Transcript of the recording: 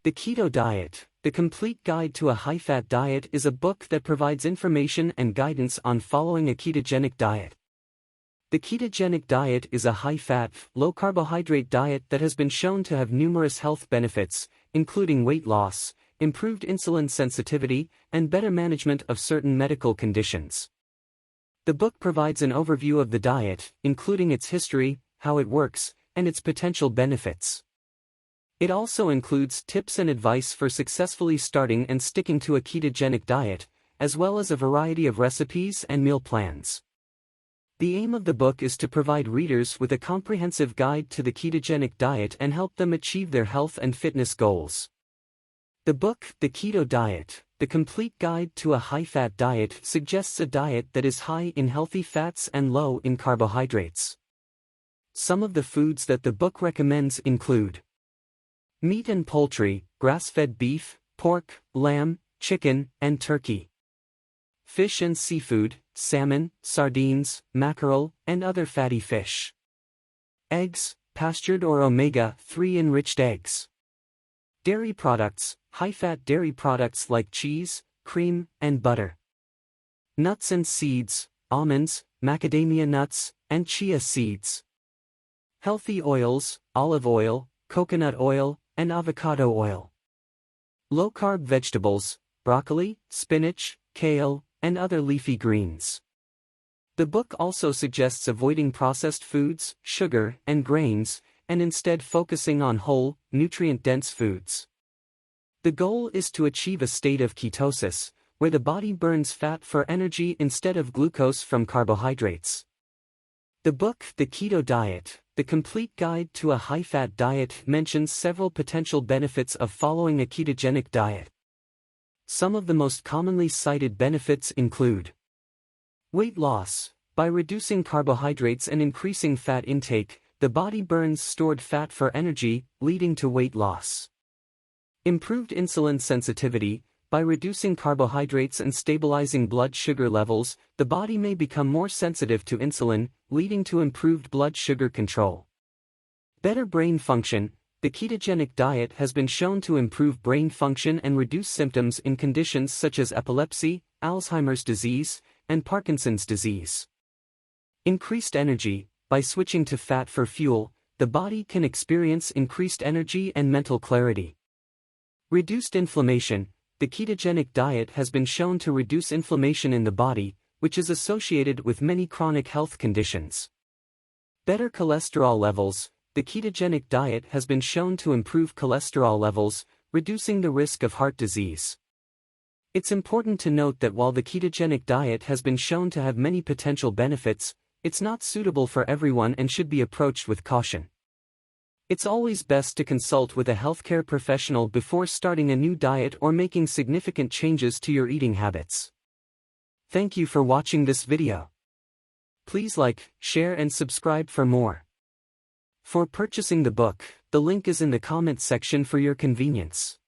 The Keto Diet, The Complete Guide to a High-Fat Diet is a book that provides information and guidance on following a ketogenic diet. The ketogenic diet is a high-fat, low-carbohydrate diet that has been shown to have numerous health benefits, including weight loss, improved insulin sensitivity, and better management of certain medical conditions. The book provides an overview of the diet, including its history, how it works, and its potential benefits. It also includes tips and advice for successfully starting and sticking to a ketogenic diet, as well as a variety of recipes and meal plans. The aim of the book is to provide readers with a comprehensive guide to the ketogenic diet and help them achieve their health and fitness goals. The book, The Keto Diet, The Complete Guide to a High-Fat Diet suggests a diet that is high in healthy fats and low in carbohydrates. Some of the foods that the book recommends include meat and poultry, grass-fed beef, pork, lamb, chicken, and turkey. Fish and seafood, salmon, sardines, mackerel, and other fatty fish. Eggs, pastured or omega-3 enriched eggs. Dairy products, high-fat dairy products like cheese, cream, and butter. Nuts and seeds, almonds, macadamia nuts, and chia seeds. Healthy oils, olive oil, coconut oil, and avocado oil. Low-carb vegetables, broccoli, spinach, kale, and other leafy greens. The book also suggests avoiding processed foods, sugar, and grains, and instead focusing on whole, nutrient-dense foods. The goal is to achieve a state of ketosis, where the body burns fat for energy instead of glucose from carbohydrates. The book, The Keto Diet, The Complete Guide to a High-Fat Diet mentions several potential benefits of following a ketogenic diet. Some of the most commonly cited benefits include weight loss. By reducing carbohydrates and increasing fat intake, the body burns stored fat for energy, leading to weight loss. Improved insulin sensitivity. By reducing carbohydrates and stabilizing blood sugar levels, the body may become more sensitive to insulin, leading to improved blood sugar control. Better brain function. The ketogenic diet has been shown to improve brain function and reduce symptoms in conditions such as epilepsy, Alzheimer's disease, and Parkinson's disease. Increased energy. By switching to fat for fuel, the body can experience increased energy and mental clarity. Reduced inflammation. The ketogenic diet has been shown to reduce inflammation in the body, which is associated with many chronic health conditions. Better cholesterol levels. The ketogenic diet has been shown to improve cholesterol levels, reducing the risk of heart disease. It's important to note that while the ketogenic diet has been shown to have many potential benefits, it's not suitable for everyone and should be approached with caution. It's always best to consult with a healthcare professional before starting a new diet or making significant changes to your eating habits. Thank you for watching this video. Please like, share and subscribe for more. For purchasing the book, the link is in the comment section for your convenience.